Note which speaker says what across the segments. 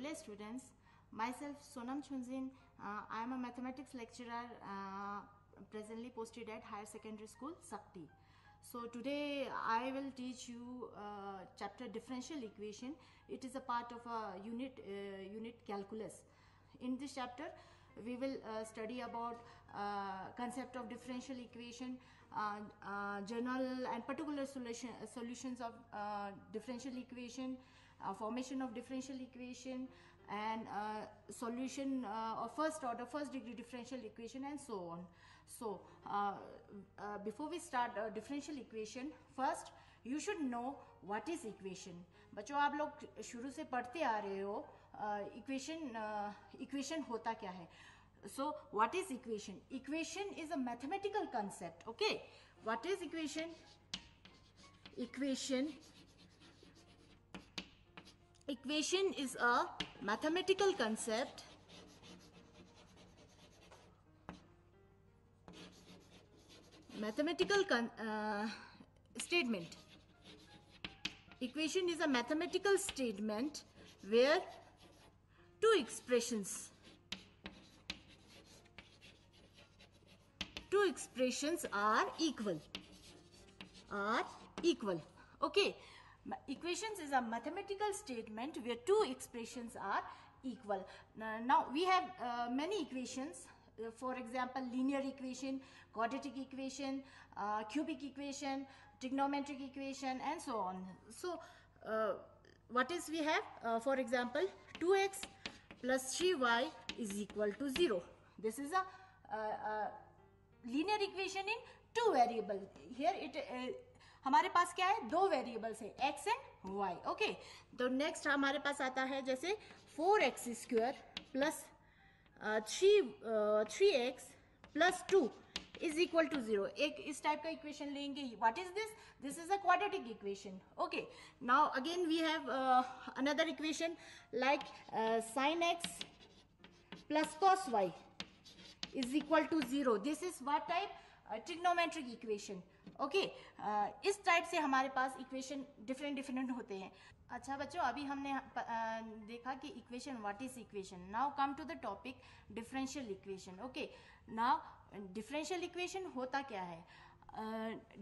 Speaker 1: dear students, myself Sonam Chunzin, I am a mathematics lecturer presently posted at Higher Secondary School, Sakti. So today I will teach you chapter differential equation. It is a part of a unit calculus. In this chapter we will study about concept of differential equation, general and particular solutions of differential equation, formation of differential equation, and solution of first degree differential equation, and so on. So before we start differential equation, first you should know what is equation. बच्चों आप लोग शुरू से पढ़ते आ रहे हो equation होता क्या है. So what is equation? Equation is a mathematical concept. Okay, what is equation? Equation is a mathematical concept statement. Equation is a mathematical statement where two expressions are equal. Okay, equations is a mathematical statement where two expressions are equal. Now we have many equations. For example, linear equation, quadratic equation, cubic equation, trigonometric equation, and so on. So what is we have? For example, 2x plus 3y is equal to 0. This is a linear equation in two variable. Here it हमारे पास क्या है, दो variables है, x and y. Okay, तो next हमारे पास आता है जैसे 4x square plus 3x plus 2 is equal to 0. एक इस टाइप का इक्वेशन लेंगे. What is this? This is a quadratic equation. Okay, now again we have another equation like sin x plus cos y is equal to 0. This is what type? Trigonometric equation. Okay, इस type से हमारे पास equation different होते हैं. अच्छा बच्चों, अभी हमने देखा कि equation, what is equation. Now come to the topic differential equation. Okay, now differential equation होता क्या है?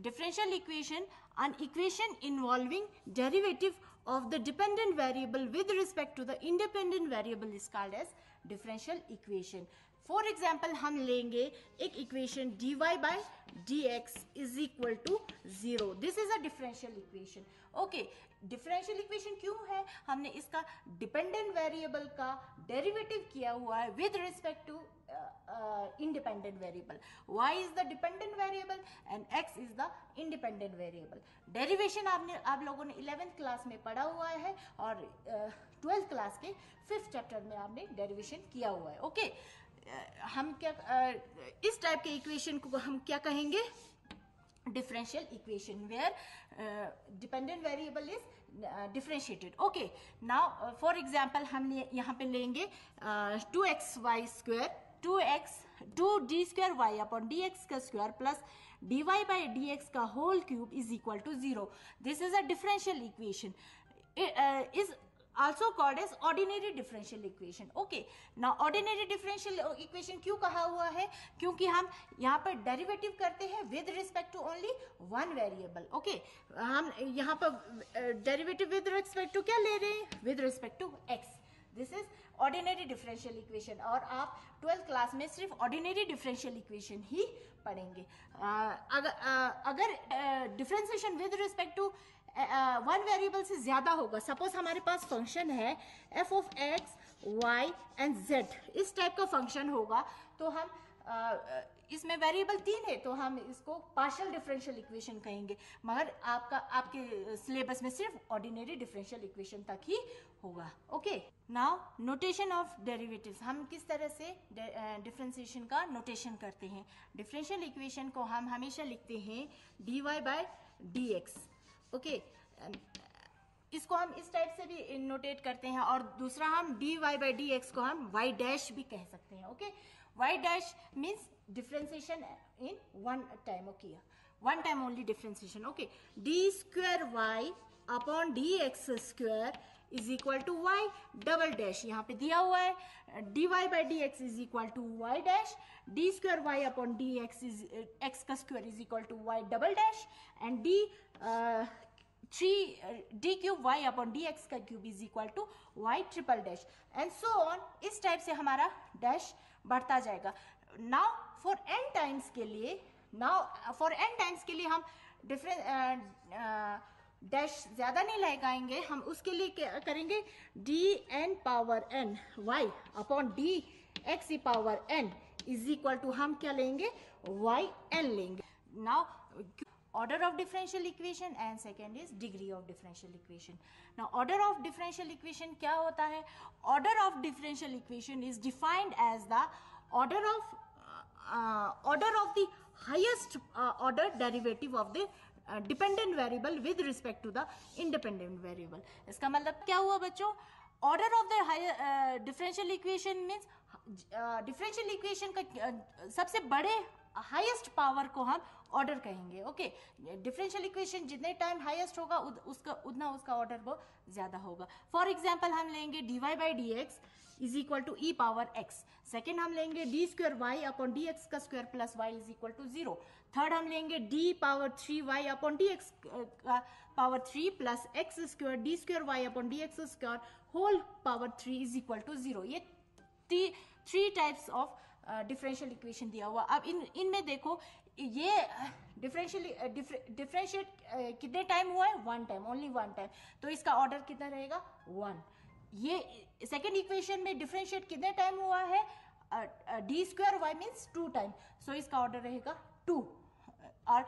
Speaker 1: Differential equation, an equation involving derivative of the dependent variable with respect to the independent variable is called as differential equation. For example, हम लेंगे एक equation dy by dx is equal to 0. This is a differential equation. Okay, differential equation क्यों है? हमने इसका dependent variable का derivative किया हुआ है with respect to independent variable. Y is the dependent variable and x is the independent variable. Derivation आप लोगों ने 11th क्लास में पढ़ा हुआ है और 12th क्लास के 5th चैप्टर में आपने डेरिवेशन किया हुआ है. ओके, हम क्या इस टाइप के इक्वेशन को हम क्या कहेंगे? differential equation where dependent variable is differentiated. Okay, now for example हम यहाँ पे लेंगे 2xy square 2d square y upon dx का square plus dy by dx का whole cube is equal to 0. This is a differential equation. It is also called as ordinary differential equation. Okay, now ordinary differential equation क्यों कहा हुआ है? क्योंकि हम यहाँ पर डेरिवेटिव करते हैं with respect to only one variable. Okay, हम यहाँ पर डेरिवेटिव with respect to क्या ले रहे हैं? With respect to x. This is ordinary differential equation. और आप 12th क्लास में सिर्फ ऑर्डिनरी डिफरेंशियल इक्वेशन ही पढ़ेंगे. अगर differentiation with respect to one variable से ज्यादा होगा, सपोज हमारे पास फंक्शन है f of x, y and z, इस टाइप का फंक्शन होगा, तो हम इसमें वेरिएबल 3 है तो हम इसको पार्शियल डिफरेंशियल इक्वेशन कहेंगे. मगर आपके सिलेबस में सिर्फ ऑर्डिनरी डिफरेंशियल इक्वेशन तक ही होगा. Okay, now notation of derivatives. हम किस तरह से डिफरेंशिएशन का नोटेशन करते हैं? डिफरेंशियल इक्वेशन को हम हमेशा लिखते हैं dy बाय dx. ओके, इसको हम इस टाइप से भी नोटेट करते हैं, और दूसरा हम dy बाय dx को हम y डैश भी कह सकते हैं. Okay, y dash means differentiation in one time. Okay, one time only differentiation. Okay, d square y upon d x square is equal to y double dash. यहाँ पे दिया हुआ है d y by d x is equal to y dash, d square y upon d x is x का square is equal to y double dash, and d cube y upon d x का cube is equal to y triple dash, and so on. इस type से हमारा dash बढ़ता जाएगा. Now for an times के लिए हम डिफरेंट डैश ज्यादा नहीं लगाएंगे. हम उसके लिए क्या करेंगे, d n power n y upon d x e power n is equal to हम क्या लेंगे, वाई एन लेंगे. Now order of differential equation and second is degree of differential equation. Now order of differential equation क्या होता है? Order of differential equation is defined as the order of the highest order derivative of the dependent variable with respect to the independent variable. इसका मतलब क्या हुआ बच्चों? Order of the higher differential equation means differential equation का सबसे बड़े highest power को हम ऑर्डर कहेंगे. ओके, डिफरेंशियल इक्वेशन जितने टाइम हाईएस्ट होगा उतना उसका ऑर्डर वो ज्यादा होगा. फॉर एग्जांपल हम लेंगे d y by d x is equal to e power x. Second हम लेंगे d square y upon d x का square plus y is equal to 0. Third हम लेंगे d power 3 y upon d x का power 3 plus x square d square y upon d x square whole power 3 is equal to 0. ये three types of differential equation दिया हुआ. अब इनमें देखो ये डिफरेंशिएट कितने टाइम हुआ है, one time, only one time, तो इसका ऑर्डर कितना रहेगा, 1. ये सेकेंड इक्वेशन में डिफरेंशिएट कितने टाइम हुआ है, d square y means 2 time, so इसका ऑर्डर रहेगा 2. और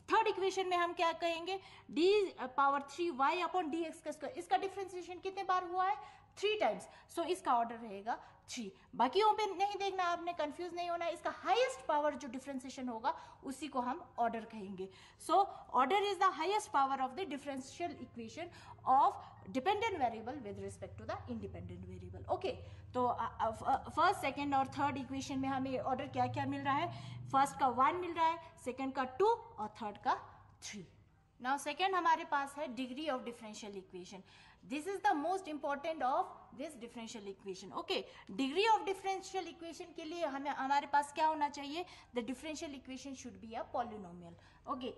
Speaker 1: थर्ड इक्वेशन में हम क्या कहेंगे, d power 3 y upon d x का स्क्वायर, इसका डिफरेंशिएशन कितने बार हुआ है, 3 टाइम्स, सो इसका ऑर्डर रहेगा 3. बाकियों पे नहीं देखना, आपने कंफ्यूज नहीं होना. इसका हाईएस्ट पावर जो डिफरेंशिएशन होगा उसी को हम ऑर्डर कहेंगे. So order is the highest power of the differential equation of dependent variable with respect to the independent variable. Okay, तो फर्स्ट सेकेंड और थर्ड इक्वेशन में हमें ऑर्डर क्या क्या मिल रहा है, फर्स्ट का 1 मिल रहा है, सेकेंड का 2 और थर्ड का 3. नाउ सेकेंड हमारे पास है degree of differential equation. This is the most important of this differential equation. Okay, degree of differential equation के लिए हमें हमारे पास क्या होना चाहिए, the differential equation should be a polynomial. Okay,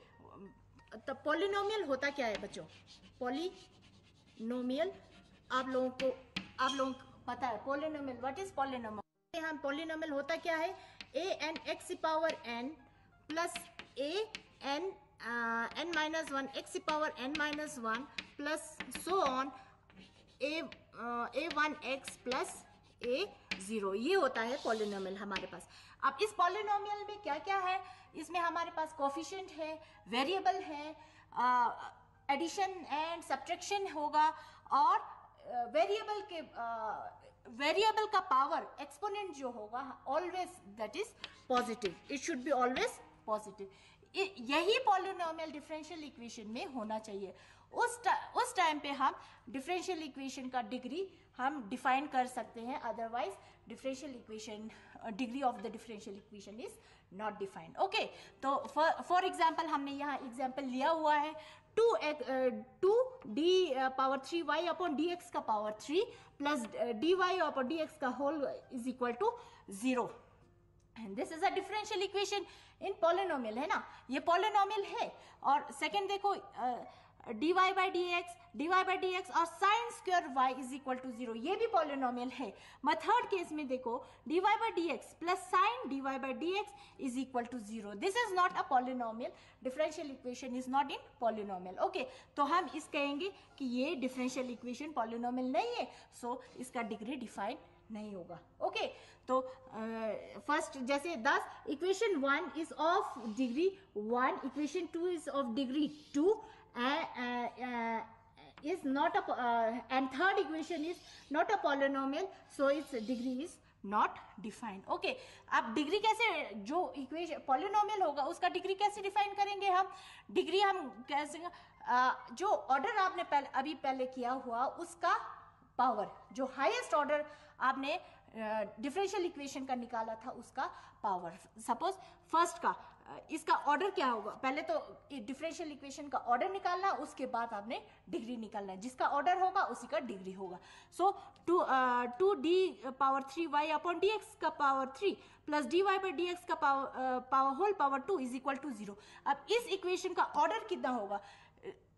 Speaker 1: तो polynomial होता क्या है बच्चों, polynomial आप लोगों को पता है polynomial, what is polynomial? हम polynomial होता क्या है, a n x power n plus a n n minus 1 x power n minus 1 plus so on a1 x plus a0, ये होता है पॉलिनोमियल हमारे पास. अब इस पॉलिनोमियल में क्या क्या है, इसमें हमारे पास कोफिशिएंट है, वेरिएबल है, एडिशन एंड सब्ट्रैक्शन होगा, और वेरिएबल का पावर एक्सपोनेंट जो होगा always that is positive, it should be always positive. यही पॉलिनोमियल डिफरेंशियल इक्वेशन में होना चाहिए. उस टाइम पे हम डिफरेंशियल इक्वेशन का डिग्री हम डिफाइन कर सकते हैं, otherwise differential equation degree of the differential equation is not defined. Okay, तो फॉर एग्जांपल हमने यहाँ एग्जांपल लिया हुआ है 2 d power 3 y upon d x का power 3 plus d y upon d x का whole is equal to 0. And this is a differential equation in polynomial, है ना, ये polynomial है. और सेकेंड देखो dy by dx और sin square y is equal to 0, ये भी polynomial है. मगर थर्ड केस में देखो dy by dx plus sin dy by dx is equal to 0. This is not a polynomial. Differential equation is not in polynomial. Okay, तो हम इस कहेंगे कि ये differential equation polynomial नहीं है, so इसका डिग्री डिफाइन नहीं होगा. ओके, तो फर्स्ट जैसे 10 equation 1 is of degree 1, equation 2 is of degree 2 is not a and third equation is not a polynomial, so its degree is not defined. Okay, अब degree कैसे, जो equation polynomial होगा उसका degree कैसे define करेंगे हम, degree हम कैसे जो ऑर्डर आपने पहले किया हुआ उसका पावर, जो हाईएस्ट ऑर्डर आपने डिफरेंशियल इक्वेशन का निकाला था उसका पावर. सपोज फर्स्ट का इसका ऑर्डर क्या होगा, पहले तो डिफरेंशियल इक्वेशन का ऑर्डर निकालना, उसके बाद आपने डिग्री निकालना है, जिसका ऑर्डर होगा उसी का डिग्री होगा। सो 2d⁻³ अपॉन dx का पावर 3 प्लस dy/dx का power whole power 2 is equal to 0। अब इस इक्वेशन का ऑर्डर कितना होगा,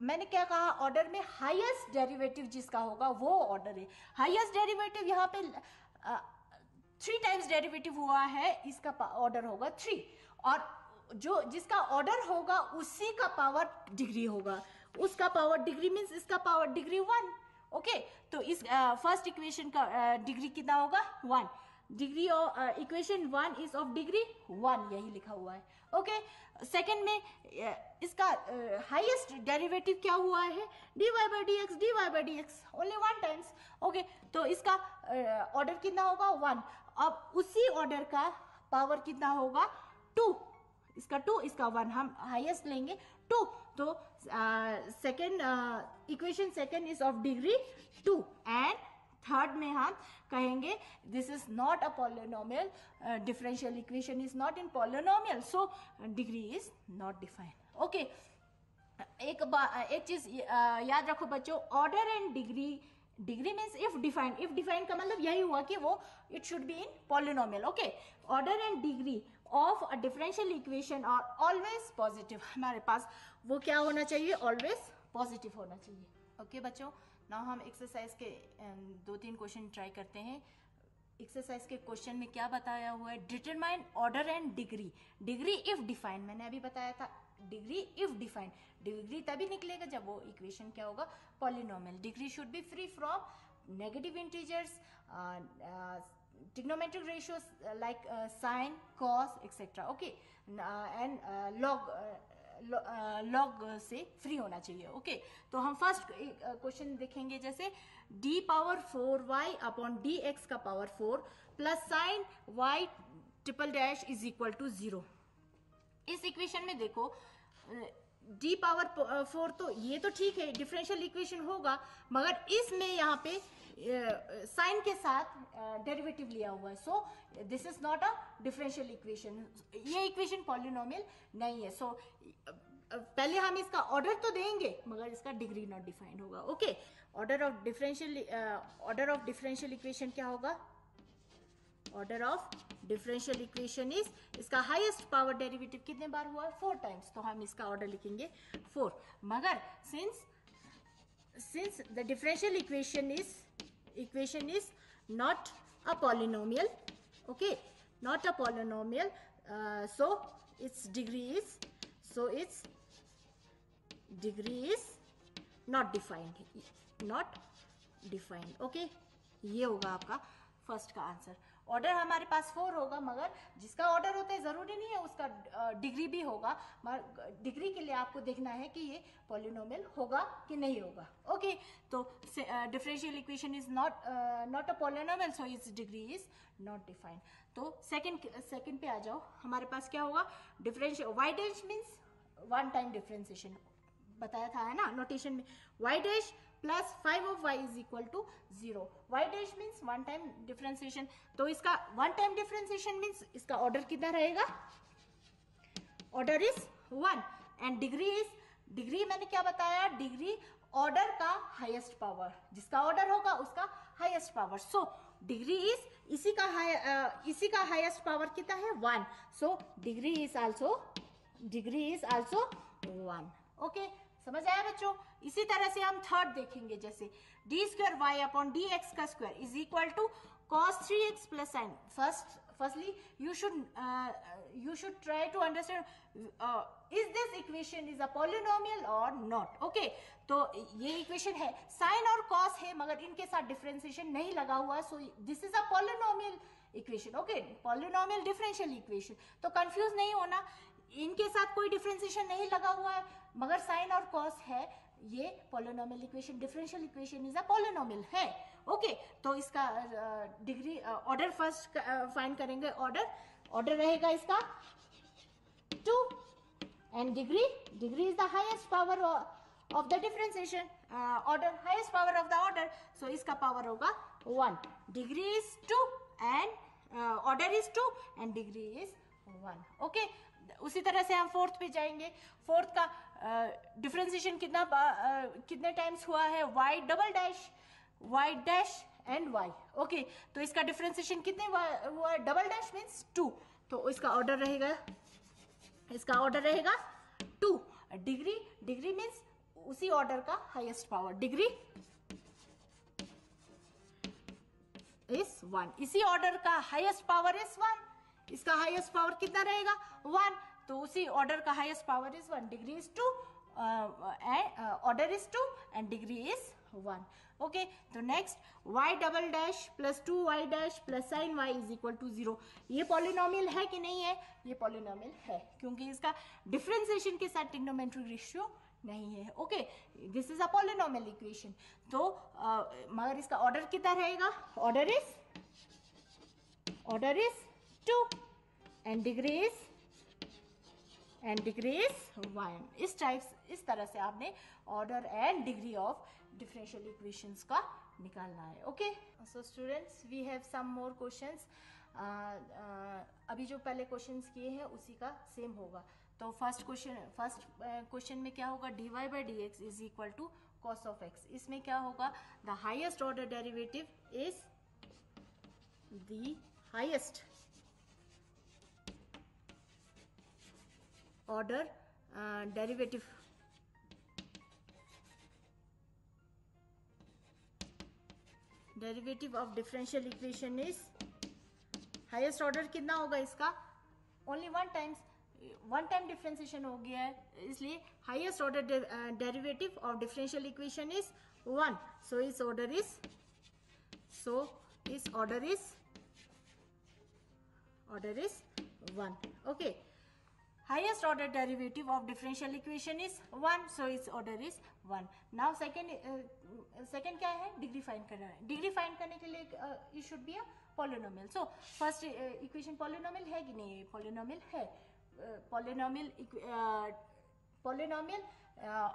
Speaker 1: मैंने क्या कहा, ऑर्डर में हाईएस्ट डेरिवेटिव जिसका होगा वो ऑर्डर है। हाईएस्ट डेरिवेटिव यहाँ पे 3 टाइम्स डेरिवेटिव हुआ है, इसका ऑर्डर होगा 3, और जो जिसका ऑर्डर होगा उसी का पावर डिग्री होगा, उसका पावर डिग्री मीन्स इसका पावर डिग्री 1। ओके, तो इस फर्स्ट इक्वेशन का डिग्री कितना होगा 1, degree equation 1 is of degree 1, यही लिखा हुआ है। ओके, सेकंड में इसका हाईएस्ट डेरिवेटिव क्या हुआ है, dy/dx ओनली 1 टाइम्स। ओके, तो इसका ऑर्डर कितना होगा 1, अब उसी ऑर्डर का पावर कितना होगा 2, इसका 2 इसका 1, हम हाईएस्ट लेंगे 2, तो second equation second is of degree 2, and third में हम कहेंगे this is not a polynomial, differential equation is not in polynomial, so degree is not defined. Okay, एक चीज याद रखो बच्चों, order and degree means if defined का मतलब यही हुआ कि वो it should be in polynomial. Okay, order and degree of a differential equation are always positive, हमारे पास वो क्या होना चाहिए, ऑलवेज पॉजिटिव होना चाहिए। ओके बच्चों, नाउ हम एक्सरसाइज के 2-3 क्वेश्चन ट्राई करते हैं। एक्सरसाइज के क्वेश्चन में क्या बताया हुआ है, determine order and degree if defined, मैंने अभी बताया था डिग्री इफ डिफाइंड, डिग्री तभी निकलेगा जब वो इक्वेशन क्या होगा, polynomial. Degree should be free from negative integers, trigonometric ratios like sine, cos, etc. Okay, and log से फ्री होना चाहिए। ओके, तो हम फर्स्ट क्वेश्चन देखेंगे, जैसे d⁻4y अपॉन dx का power 4 plus sine y triple dash is equal to 0। इस equation में देखो d⁻4 तो ये तो ठीक है, डिफरेंशियल इक्वेशन होगा, मगर इसमें यहाँ पे साइन के साथ डेरिवेटिव लिया हुआ है, so this is not a differential equation, ये इक्वेशन पॉलिनोमियल नहीं है। सो पहले हम इसका ऑर्डर तो देंगे मगर इसका डिग्री नॉट डिफाइंड होगा। Okay, order of differential equation क्या होगा, order of differential equation is, इसका हाईएस्ट पावर डेरिवेटिव कितने बार हुआ है, 4 टाइम्स, तो हम इसका ऑर्डर लिखेंगे 4, मगर since the differential equation is not a polynomial, okay, not a polynomial, so its degree is not defined, okay, ये होगा आपका फर्स्ट का आंसर। ऑर्डर हमारे पास 4 होगा, मगर जिसका ऑर्डर होता है जरूरी नहीं है उसका डिग्री भी होगा, मगर डिग्री के लिए आपको देखना है कि ये पॉलिनोमियल होगा कि नहीं होगा। ओके, तो differential equation is not a polynomial, so it's degree is not defined. तो सेकंड पे आ जाओ, हमारे पास क्या होगा, differential y dash means 1 time differentiation बताया था, है ना, नोटेशन में y dash plus 5 of y is equal to 0, y dash means 1 time differentiation, तो इसका 1 टाइम डिफरेंशिएशन मीन्स इसका ऑर्डर कितना रहेगा, ऑर्डर इज 1, एंड डिग्री मैंने क्या बताया, डिग्री ऑर्डर का हाईएस्ट पावर, जिसका ऑर्डर होगा उसका highest power, so degree is इसी का हाईएस्ट पावर कितना है 1, सो डिग्री इज आल्सो 1। ओके, समझ आया बच्चों। इसी तरह से हम थर्ड देखेंगे, जैसे d² अपॉन dx का square is equal to cos 3x plus sine. Firstly you should try to understand is this equation is a polynomial or not। okay, तो ये इक्वेशन है, साइन और cos है, मगर इनके साथ डिफरेंशिएशन नहीं लगा हुआ है, so this is a polynomial equation. Okay, polynomial differential equation, तो कंफ्यूज नहीं होना, इनके साथ कोई डिफरेंशिएशन नहीं लगा हुआ है, मगर साइन और कॉस है, ये polynomial equation, differential equation is a polynomial है। ओके, तो इसका डिग्री ऑर्डर फर्स्ट फाइंड करेंगे, ऑर्डर रहेगा इसका 2, and degree is the highest power of the differentiation, order highest power of the order, so इसका पावर होगा 1, degree is 2 and order is 2 and degree is 1। Okay, उसी तरह से हम fourth पे जाएंगे। फोर्थ का डिफरेंशिएशन कितने टाइम्स हुआ है, y double dash, y dash and y। Okay, तो इसका डिफरेंशिएशन कितने हुआ, डबल डैश मीन्स 2, तो इसका ऑर्डर रहेगा, इसका ऑर्डर रहेगा 2। डिग्री, डिग्री मीन्स उसी ऑर्डर का हाईएस्ट पावर, डिग्री इज 1, इसी ऑर्डर का हाईएस्ट पावर इज 1, इसका हाईएस्ट पावर कितना रहेगा 1, तो उसी ऑर्डर का highest power is 1, degree is 2, order is 2 and degree is 1। Okay, तो next y double dash plus 2y dash plus sine y is equal to 0, ये polynomial है कि नहीं है, ये पॉलिनोमियल है, क्योंकि इसका डिफरेंशिएशन के साथ ट्रिग्नोमेट्रिक रेशियो नहीं है। Okay, this is a polynomial equation. तो मगर इसका ऑर्डर कितना रहेगा, order is 2 and degree is 1। इस तरह से आपने order and degree of differential equations का निकालना है। Okay, so students we have some more questions. अभी जो पहले क्वेश्चंस किए हैं उसी का सेम होगा। तो फर्स्ट क्वेश्चन में क्या होगा, dy by d x is equal to cos of x. इसमें क्या होगा, the highest order derivative is the highest order derivative of differential equation is, highest order कितना होगा इसका, ओनली वन टाइम डिफरेंशिएशन हो गया है, इसलिए highest order derivative of differential equation is 1, सो इस order is 1। Okay, highest order derivative of differential equation is 1, so its order is 1. Now second क्या है, डिग्री फाइंड करना है। डिग्री फाइंड करने के लिए it should be a polynomial. So first equation polynomial है कि नहीं, polynomial है, polynomial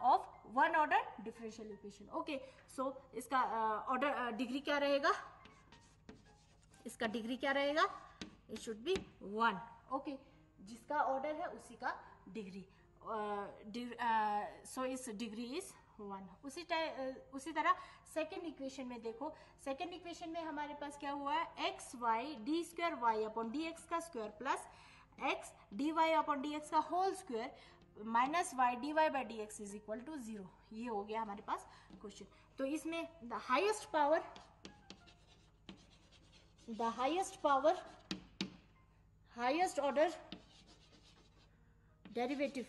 Speaker 1: of one order differential equation. Okay, so इसका order डिग्री क्या रहेगा, इसका डिग्री क्या रहेगा, it should be 1. Okay, जिसका ऑर्डर है उसी का डिग्री, सो इस डिग्री इज 1। उसी तरह सेकेंड इक्वेशन में देखो, सेकेंड इक्वेशन में हमारे पास क्या हुआ है, x y d square y upon d x का square plus x d y upon d x का whole square minus y d y by d x is equal to 0। ये हो गया हमारे पास क्वेश्चन। तो इसमें the highest order derivative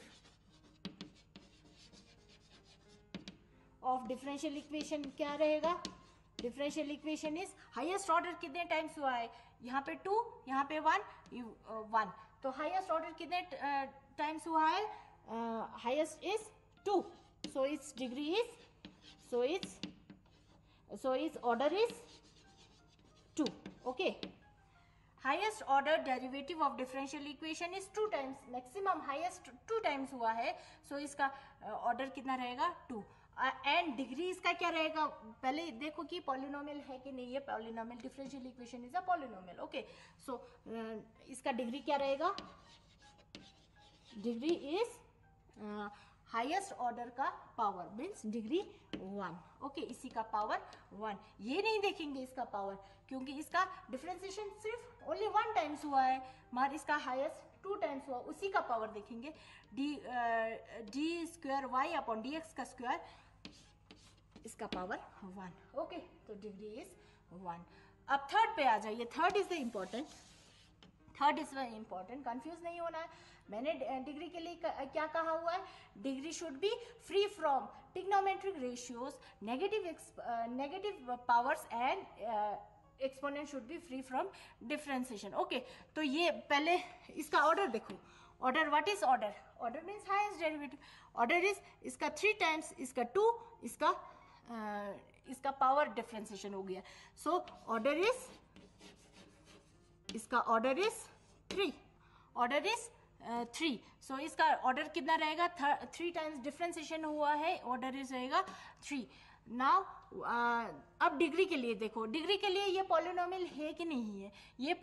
Speaker 1: of differential equation क्या रहेगा, differential equation is, highest order कितने टाइम्स हुआ है, यहाँ पे 2, यहाँ पे 1, तो हाईएस्ट ऑर्डर कितने टाइम्स हुआ है, highest is 2, so it's degree is, so it's order is 2। Okay, highest order derivative of differential equation is 2 times, maximum highest 2 times हुआ है, सो इसका ऑर्डर कितना रहेगा 2, एंड डिग्री इसका क्या रहेगा, पहले देखो कि पॉलिनोमियल है कि नहीं, ये polynomial, differential equation is a polynomial. Okay, so इसका डिग्री क्या रहेगा, डिग्री इज हाईएस्ट ऑर्डर का पावर मीन्स डिग्री 1। ओके, इसी का पावर 1, ये नहीं देखेंगे इसका पावर, क्योंकि इसका डिफरेंशिएशन सिर्फ ओनली 1 टाइम्स हुआ है, मगर इसका हाईएस्ट 2 टाइम्स हुआ, उसी का पावर देखेंगे, d square y upon d x का स्क्वायर, इसका पावर 1। ओके, तो डिग्री इज 1। अब थर्ड पे आ जाइए, थर्ड इज इम्पोर्टेंट, कंफ्यूज नहीं होना है। मैंने डिग्री के लिए क्या कहा हुआ है, degree should be free from trigonometric ratios, negative powers and exponent should be free from differentiation. Okay, तो ये पहले इसका ऑर्डर देखो, order, what is order, order means highest derivative, order is इसका 3 टाइम्स, इसका 2, इसका पावर डिफरेंशिएशन हो गया, सो ऑर्डर इज, इसका ऑर्डर इज 3, ऑर्डर इज 3, सो इसका ऑर्डर कितना रहेगा, 3 टाइम्स डिफ्रेंसिएशन हुआ है, ऑर्डर इज रहेगा 3. नाउ अब डिग्री के लिए देखो, डिग्री के लिए ये पॉलिनोमियल है कि नहीं है, ये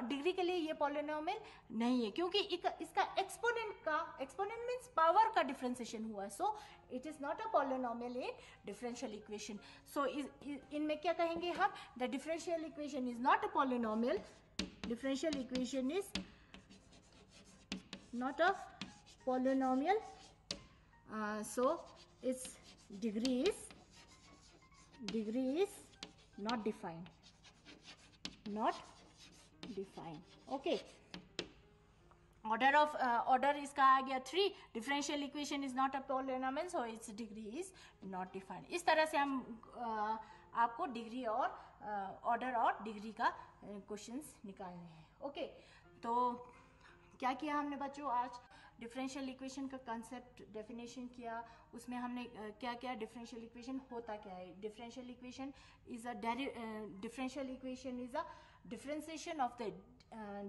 Speaker 1: डिग्री के लिए ये पॉलिनोमियल नहीं है, क्योंकि इसका एक्सपोनेंट मीन्स पावर का डिफ्रेंसिएशन हुआ है, so it is not a polynomial in differential equation. So इनमें क्या कहेंगे हम, the differential equation is not a polynomial, differential equation is not a polynomial, so its degree is not defined, okay. Order इसका आ गया 3, differential equation is not a polynomial, so it's degree is not defined. इस तरह से हम आपको degree और order और degree का क्वेश्चंस निकालने हैं, ओके. तो क्या किया हमने बच्चों, आज डिफरेंशियल इक्वेशन का कंसेप्ट डेफिनेशन किया, उसमें हमने क्या क्या, डिफरेंशियल इक्वेशन होता क्या है. Differential equation is a differentiation of the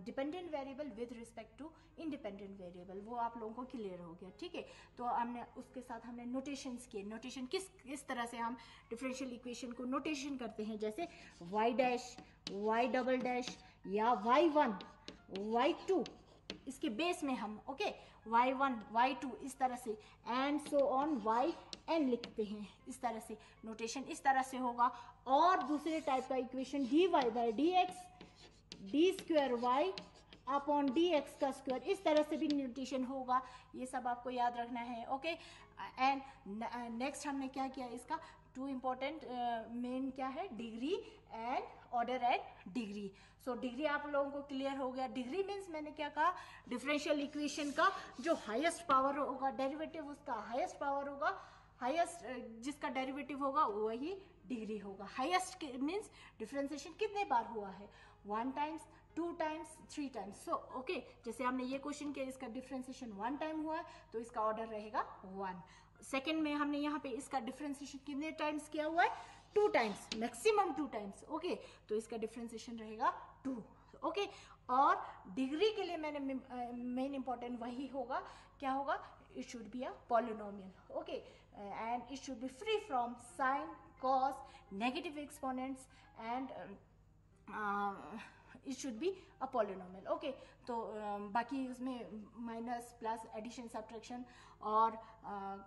Speaker 1: dependent variable with respect to independent variable. वो आप लोगों को क्लियर हो गया, ठीक है. तो हमने उसके साथ हमने नोटेशंस किए, नोटेशन किस तरह से हम डिफरेंशियल इक्वेशन को नोटेशन करते हैं, जैसे y dash, y double dash या y1 y2, इसके बेस में हम ओके y1 y2 इस तरह से एंड सो ऑन yn लिखते हैं. इस तरह से नोटेशन इस तरह से होगा. और दूसरे टाइप का equation dy by dx d square y upon dx का स्क्वायर, इस तरह से भी नोटेशन होगा. ये सब आपको याद रखना है, ओके. एंड नेक्स्ट हमने क्या किया, इसका 2 इम्पोर्टेंट मेन क्या है, degree and order and degree. So degree आप लोगों को क्लियर हो गया. डिग्री मीन्स मैंने क्या कहा, डिफरेंशियल इक्वेशन का जो हाईएस्ट पावर होगा, डेरिवेटिव उसका हाईएस्ट पावर होगा, हाईएस्ट जिसका डेरिवेटिव होगा वही डिग्री होगा. हाईएस्ट मीन्स डिफरेंशिएशन कितने बार हुआ है, 1 times, 2 times, 3 times. So okay, जैसे हमने ये क्वेश्चन किया, इसका डिफरेंशिएशन 1 टाइम हुआ है तो इसका ऑर्डर रहेगा 1. सेकेंड में हमने यहाँ पे इसका डिफरेंशिएशन कितने टाइम्स किया हुआ है, 2 टाइम्स, मैक्सिमम 2 टाइम्स, ओके. तो इसका डिफरेंशिएशन रहेगा 2, ओके. और डिग्री के लिए मैंने मेन इंपॉर्टेंट वही होगा, क्या होगा, it should be a polynomial, okay. And it should be free from sine, cos, negative exponents and it should be a polynomial, okay. तो बाकी उसमें माइनस, प्लस, एडिशन, सब्ट्रैक्शन और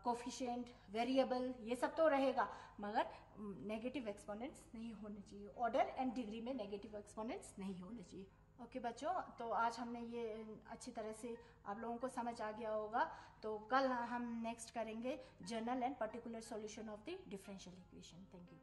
Speaker 1: कोफिशिएंट, वेरिएबल, ये सब तो रहेगा, मगर नेगेटिव एक्सपोनेंट्स नहीं होने चाहिए. ऑर्डर एंड डिग्री में नेगेटिव एक्सपोनेंट्स नहीं होने चाहिए, ओके बच्चों. तो आज हमने ये अच्छी तरह से आप लोगों को समझ आ गया होगा. तो कल हम नेक्स्ट करेंगे general and particular solution of the differential equation. Thank you.